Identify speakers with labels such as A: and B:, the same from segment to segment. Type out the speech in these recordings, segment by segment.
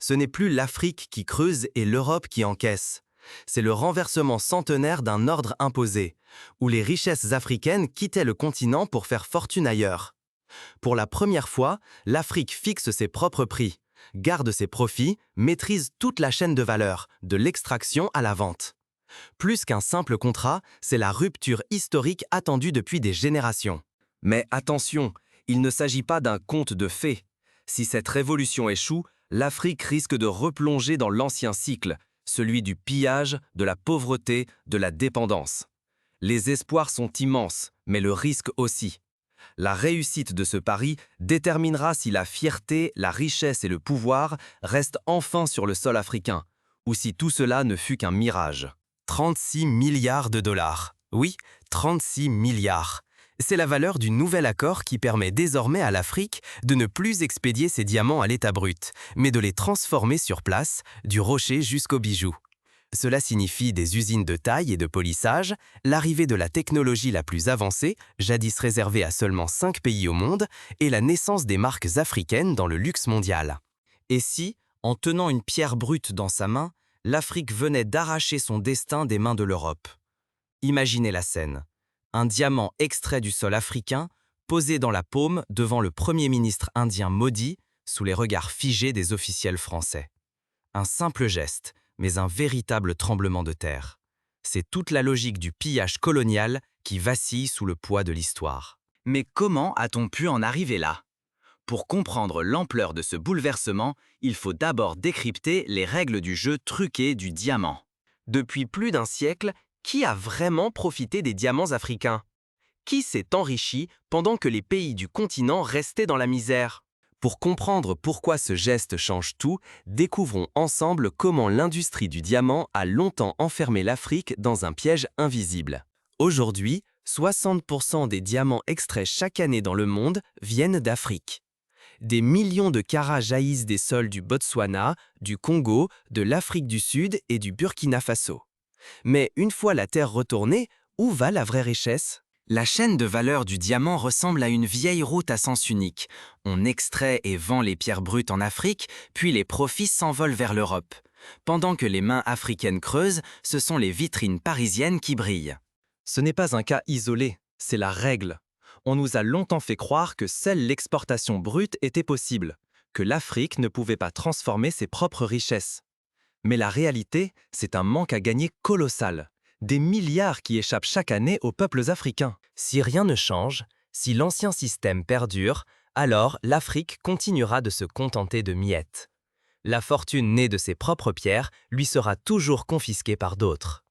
A: Ce n'est plus l'Afrique qui creuse et l'Europe qui encaisse. C'est le renversement centenaire d'un ordre imposé, où les richesses africaines quittaient le continent pour faire fortune ailleurs. Pour la première fois, l'Afrique fixe ses propres prix, garde ses profits, maîtrise toute la chaîne de valeur, de l'extraction à la vente. Plus qu'un simple contrat, c'est la rupture historique attendue depuis des générations. Mais attention, il ne s'agit pas d'un conte de fées. Si cette révolution échoue, l'Afrique risque de replonger dans l'ancien cycle, celui du pillage, de la pauvreté, de la dépendance. Les espoirs sont immenses, mais le risque aussi. La réussite de ce pari déterminera si la fierté, la richesse et le pouvoir restent enfin sur le sol africain, ou si tout cela ne fut qu'un mirage. 36 milliards de dollars. Oui, 36 milliards. C'est la valeur du nouvel accord qui permet désormais à l'Afrique de ne plus expédier ses diamants à l'état brut, mais de les transformer sur place, du rocher jusqu'au bijou. Cela signifie des usines de taille et de polissage, l'arrivée de la technologie la plus avancée, jadis réservée à seulement 5 pays au monde, et la naissance des marques africaines dans le luxe mondial. Et si, en tenant une pierre brute dans sa main, l'Afrique venait d'arracher son destin des mains de l'Europe? Imaginez la scène. Un diamant extrait du sol africain, posé dans la paume devant le Premier ministre indien Modi, sous les regards figés des officiels français. Un simple geste, mais un véritable tremblement de terre. C'est toute la logique du pillage colonial qui vacille sous le poids de l'histoire.
B: Mais comment a-t-on pu en arriver là? Pour comprendre l'ampleur de ce bouleversement, il faut d'abord décrypter les règles du jeu truqué du diamant.
A: Depuis plus d'un siècle, qui a vraiment profité des diamants africains? Qui s'est enrichi pendant que les pays du continent restaient dans la misère? Pour comprendre pourquoi ce geste change tout, découvrons ensemble comment l'industrie du diamant a longtemps enfermé l'Afrique dans un piège invisible. Aujourd'hui, 60% des diamants extraits chaque année dans le monde viennent d'Afrique. Des millions de carats jaillissent des sols du Botswana, du Congo, de l'Afrique du Sud et du Burkina Faso. Mais une fois la terre retournée, où va la vraie richesse?
B: La chaîne de valeur du diamant ressemble à une vieille route à sens unique. On extrait et vend les pierres brutes en Afrique, puis les profits s'envolent vers l'Europe. Pendant que les mains africaines creusent, ce sont les vitrines parisiennes qui brillent.
A: Ce n'est pas un cas isolé, c'est la règle. On nous a longtemps fait croire que seule l'exportation brute était possible, que l'Afrique ne pouvait pas transformer ses propres richesses. Mais la réalité, c'est un manque à gagner colossal. Des milliards qui échappent chaque année aux peuples africains. Si rien ne change, si l'ancien système perdure, alors l'Afrique continuera de se contenter de miettes. La fortune née de ses propres pierres lui sera toujours confisquée par d'autres.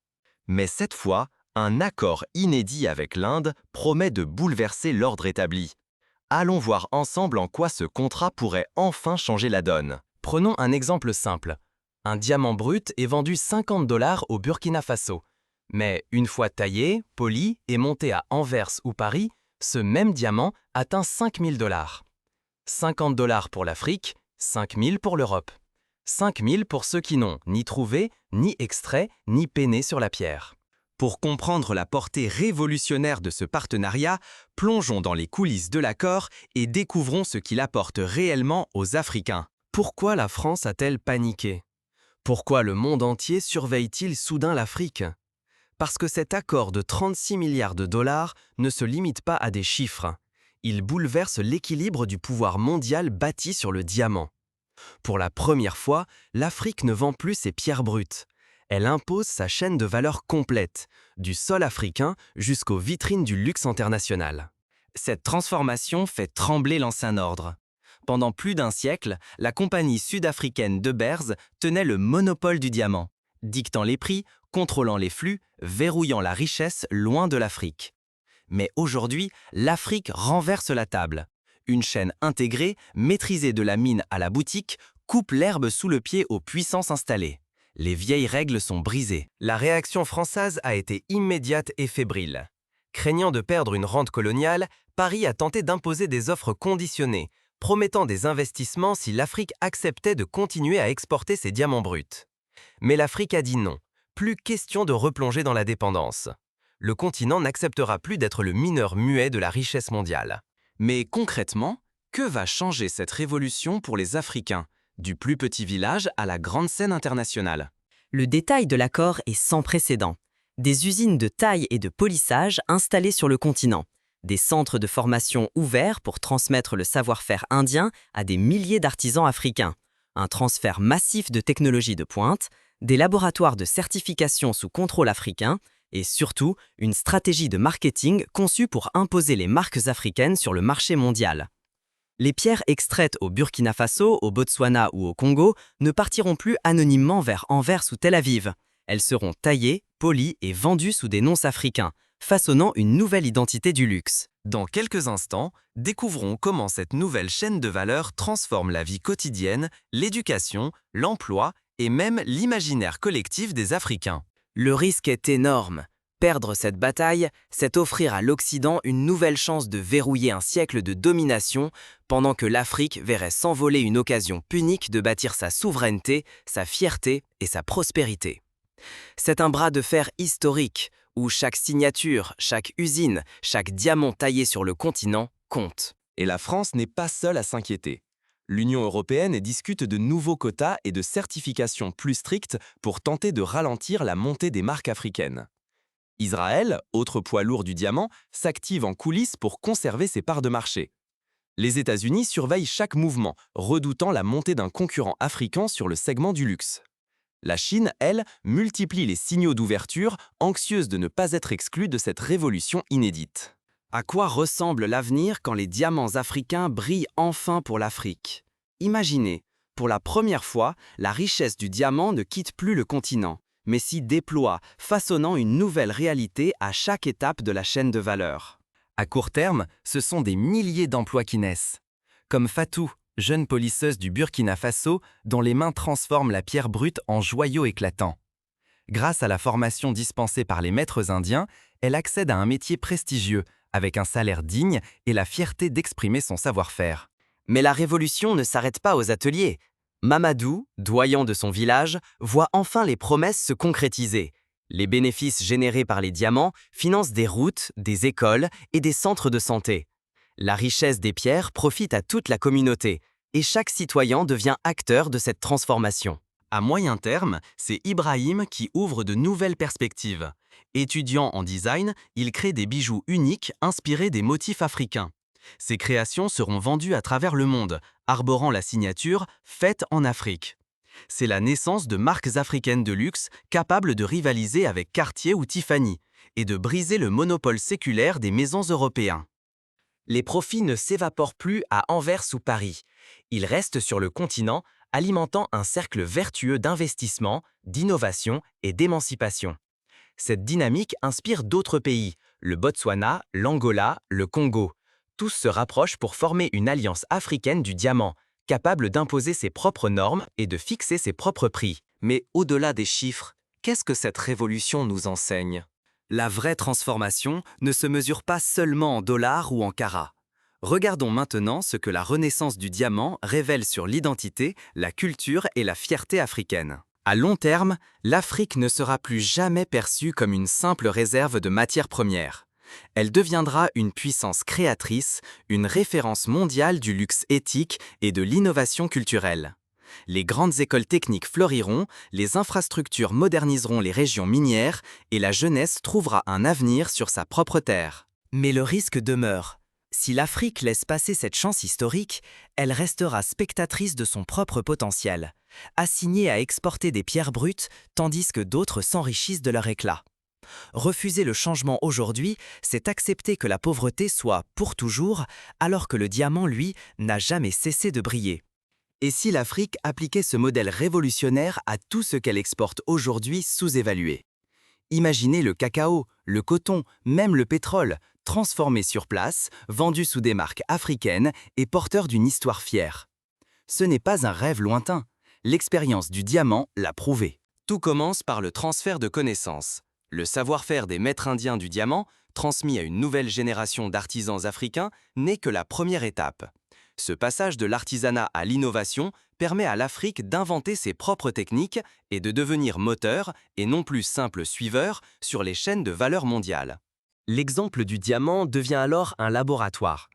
C: Mais cette fois, un accord inédit avec l'Inde promet de bouleverser l'ordre établi. Allons voir ensemble en quoi ce contrat pourrait enfin changer la donne.
A: Prenons un exemple simple. Un diamant brut est vendu 50 $ au Burkina Faso. Mais une fois taillé, poli et monté à Anvers ou Paris, ce même diamant atteint 5 000 $. 50 $ pour l'Afrique, 5 000 pour l'Europe. 5 000 pour ceux qui n'ont ni trouvé, ni extrait, ni peiné sur la pierre. Pour comprendre la portée révolutionnaire de ce partenariat, plongeons dans les coulisses de l'accord et découvrons ce qu'il apporte réellement aux Africains. Pourquoi la France a-t-elle paniqué? Pourquoi le monde entier surveille-t-il soudain l'Afrique? Parce que cet accord de 36 milliards de dollars ne se limite pas à des chiffres. Il bouleverse l'équilibre du pouvoir mondial bâti sur le diamant. Pour la première fois, l'Afrique ne vend plus ses pierres brutes. Elle impose sa chaîne de valeur complète, du sol africain jusqu'aux vitrines du luxe international.
B: Cette transformation fait trembler l'ancien ordre. Pendant plus d'un siècle, la compagnie sud-africaine De Beers tenait le monopole du diamant, dictant les prix, contrôlant les flux, verrouillant la richesse loin de l'Afrique. Mais aujourd'hui, l'Afrique renverse la table. Une chaîne intégrée, maîtrisée de la mine à la boutique, coupe l'herbe sous le pied aux puissances installées. Les vieilles règles sont brisées.
A: La réaction française a été immédiate et fébrile. Craignant de perdre une rente coloniale, Paris a tenté d'imposer des offres conditionnées, promettant des investissements si l'Afrique acceptait de continuer à exporter ses diamants bruts. Mais l'Afrique a dit non. Plus question de replonger dans la dépendance. Le continent n'acceptera plus d'être le mineur muet de la richesse mondiale.
B: Mais concrètement, que va changer cette révolution pour les Africains? du plus petit village à la grande scène internationale.
D: Le détail de l'accord est sans précédent. Des usines de taille et de polissage installées sur le continent, des centres de formation ouverts pour transmettre le savoir-faire indien à des milliers d'artisans africains, un transfert massif de technologies de pointe, des laboratoires de certification sous contrôle africain et surtout une stratégie de marketing conçue pour imposer les marques africaines sur le marché mondial. Les pierres extraites au Burkina Faso, au Botswana ou au Congo ne partiront plus anonymement vers Anvers ou Tel Aviv. Elles seront taillées, polies et vendues sous des noms africains, façonnant une nouvelle identité du luxe.
B: Dans quelques instants, découvrons comment cette nouvelle chaîne de valeur transforme la vie quotidienne, l'éducation, l'emploi et même l'imaginaire collectif des Africains.
D: Le risque est énorme. Perdre cette bataille, c'est offrir à l'Occident une nouvelle chance de verrouiller un siècle de domination, pendant que l'Afrique verrait s'envoler une occasion unique de bâtir sa souveraineté, sa fierté et sa prospérité. C'est un bras de fer historique, où chaque signature, chaque usine, chaque diamant taillé sur le continent compte.
C: Et la France n'est pas seule à s'inquiéter. L'Union européenne discute de nouveaux quotas et de certifications plus strictes pour tenter de ralentir la montée des marques africaines. Israël, autre poids lourd du diamant, s'active en coulisses pour conserver ses parts de marché. Les États-Unis surveillent chaque mouvement, redoutant la montée d'un concurrent africain sur le segment du luxe. La Chine, elle, multiplie les signaux d'ouverture, anxieuse de ne pas être exclue de cette révolution inédite.
B: À quoi ressemble l'avenir quand les diamants africains brillent enfin pour l'Afrique? Imaginez, pour la première fois, la richesse du diamant ne quitte plus le continent, mais s'y déploie, façonnant une nouvelle réalité à chaque étape de la chaîne de valeur. À court terme, ce sont des milliers d'emplois qui naissent. Comme Fatou, jeune polisseuse du Burkina Faso, dont les mains transforment la pierre brute en joyaux éclatants. Grâce à la formation dispensée par les maîtres indiens, elle accède à un métier prestigieux, avec un salaire digne et la fierté d'exprimer son savoir-faire.
D: Mais la révolution ne s'arrête pas aux ateliers. Mamadou, doyen de son village, voit enfin les promesses se concrétiser. Les bénéfices générés par les diamants financent des routes, des écoles et des centres de santé. La richesse des pierres profite à toute la communauté, et chaque citoyen devient acteur de cette transformation.
B: À moyen terme, c'est Ibrahim qui ouvre de nouvelles perspectives. Étudiant en design, il crée des bijoux uniques inspirés des motifs africains. Ses créations seront vendues à travers le monde, arborant la signature « Faite en Afrique ». C'est la naissance de marques africaines de luxe capables de rivaliser avec Cartier ou Tiffany et de briser le monopole séculaire des maisons européennes.
D: Les profits ne s'évaporent plus à Anvers ou Paris. Ils restent sur le continent, alimentant un cercle vertueux d'investissement, d'innovation et d'émancipation. Cette dynamique inspire d'autres pays, le Botswana, l'Angola, le Congo. Tous se rapprochent pour former une alliance africaine du diamant, capable d'imposer ses propres normes et de fixer ses propres prix.
C: Mais au-delà des chiffres, qu'est-ce que cette révolution nous enseigne?
B: La vraie transformation ne se mesure pas seulement en dollars ou en carats. Regardons maintenant ce que la renaissance du diamant révèle sur l'identité, la culture et la fierté africaine. À long terme, l'Afrique ne sera plus jamais perçue comme une simple réserve de matières premières. Elle deviendra une puissance créatrice, une référence mondiale du luxe éthique et de l'innovation culturelle. Les grandes écoles techniques fleuriront, les infrastructures moderniseront les régions minières et la jeunesse trouvera un avenir sur sa propre terre.
D: Mais le risque demeure. Si l'Afrique laisse passer cette chance historique, elle restera spectatrice de son propre potentiel, assignée à exporter des pierres brutes tandis que d'autres s'enrichissent de leur éclat. Refuser le changement aujourd'hui, c'est accepter que la pauvreté soit pour toujours, alors que le diamant, lui, n'a jamais cessé de briller.
B: Et si l'Afrique appliquait ce modèle révolutionnaire à tout ce qu'elle exporte aujourd'hui sous-évalué? Imaginez le cacao, le coton, même le pétrole, transformés sur place, vendus sous des marques africaines et porteurs d'une histoire fière. Ce n'est pas un rêve lointain. L'expérience du diamant l'a prouvé. Tout commence par le transfert de connaissances. Le savoir-faire des maîtres indiens du diamant, transmis à une nouvelle génération d'artisans africains, n'est que la première étape. Ce passage de l'artisanat à l'innovation permet à l'Afrique d'inventer ses propres techniques et de devenir moteur, et non plus simple suiveur, sur les chaînes de valeur mondiale.
D: L'exemple du diamant devient alors un laboratoire.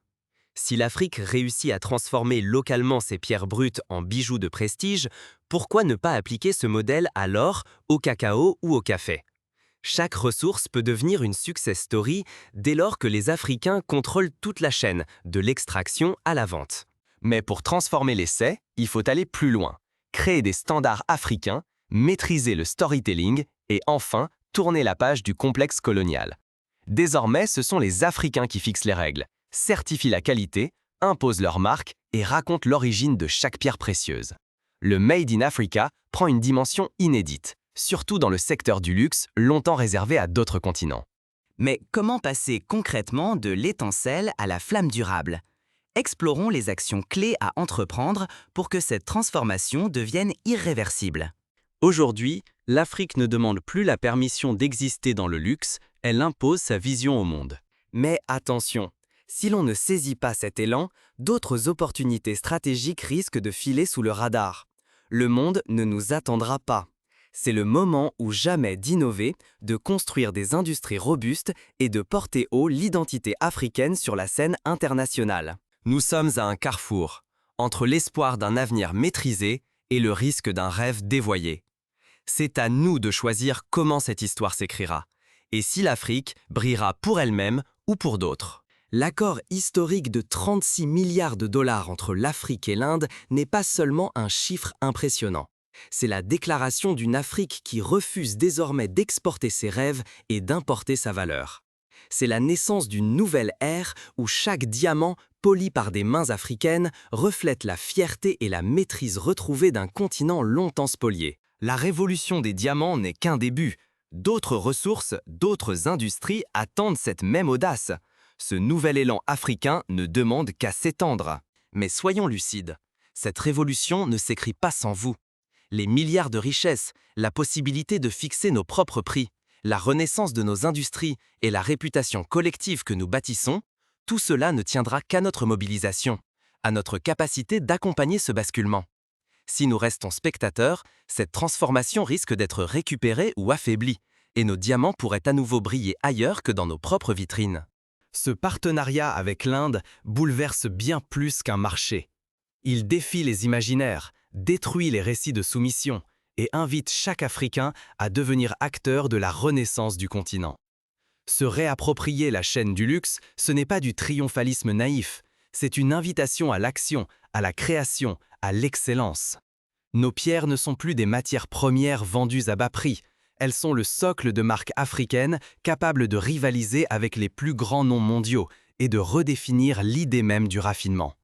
B: Si l'Afrique réussit à transformer localement ses pierres brutes en bijoux de prestige, pourquoi ne pas appliquer ce modèle à l'or, au cacao ou au café? Chaque ressource peut devenir une success story dès lors que les Africains contrôlent toute la chaîne, de l'extraction à la vente.
C: Mais pour transformer l'essai, il faut aller plus loin, créer des standards africains, maîtriser le storytelling et enfin tourner la page du complexe colonial. Désormais, ce sont les Africains qui fixent les règles, certifient la qualité, imposent leur marque et racontent l'origine de chaque pierre précieuse. Le Made in Africa prend une dimension inédite, surtout dans le secteur du luxe, longtemps réservé à d'autres continents.
B: Mais comment passer concrètement de l'étincelle à la flamme durable? Explorons les actions clés à entreprendre pour que cette transformation devienne irréversible. Aujourd'hui, l'Afrique ne demande plus la permission d'exister dans le luxe, elle impose sa vision au monde. Mais attention, si l'on ne saisit pas cet élan, d'autres opportunités stratégiques risquent de filer sous le radar. Le monde ne nous attendra pas. C'est le moment ou jamais d'innover, de construire des industries robustes et de porter haut l'identité africaine sur la scène internationale. Nous sommes à un carrefour, entre l'espoir d'un avenir maîtrisé et le risque d'un rêve dévoyé. C'est à nous de choisir comment cette histoire s'écrira, et si l'Afrique brillera pour elle-même ou pour d'autres. L'accord historique de 36 milliards de dollars entre l'Afrique et l'Inde n'est pas seulement un chiffre impressionnant. C'est la déclaration d'une Afrique qui refuse désormais d'exporter ses rêves et d'importer sa valeur. C'est la naissance d'une nouvelle ère où chaque diamant, poli par des mains africaines, reflète la fierté et la maîtrise retrouvée d'un continent longtemps spolié. La révolution des diamants n'est qu'un début. D'autres ressources, d'autres industries attendent cette même audace. Ce nouvel élan africain ne demande qu'à s'étendre. Mais soyons lucides, cette révolution ne s'écrit pas sans vous. Les milliards de richesses, la possibilité de fixer nos propres prix, la renaissance de nos industries et la réputation collective que nous bâtissons, tout cela ne tiendra qu'à notre mobilisation, à notre capacité d'accompagner ce basculement. Si nous restons spectateurs, cette transformation risque d'être récupérée ou affaiblie, et nos diamants pourraient à nouveau briller ailleurs que dans nos propres vitrines. Ce partenariat avec l'Inde bouleverse bien plus qu'un marché. Il défie les imaginaires, détruit les récits de soumission et invite chaque Africain à devenir acteur de la renaissance du continent. Se réapproprier la chaîne du luxe, ce n'est pas du triomphalisme naïf, c'est une invitation à l'action, à la création, à l'excellence. Nos pierres ne sont plus des matières premières vendues à bas prix, elles sont le socle de marques africaines capables de rivaliser avec les plus grands noms mondiaux et de redéfinir l'idée même du raffinement.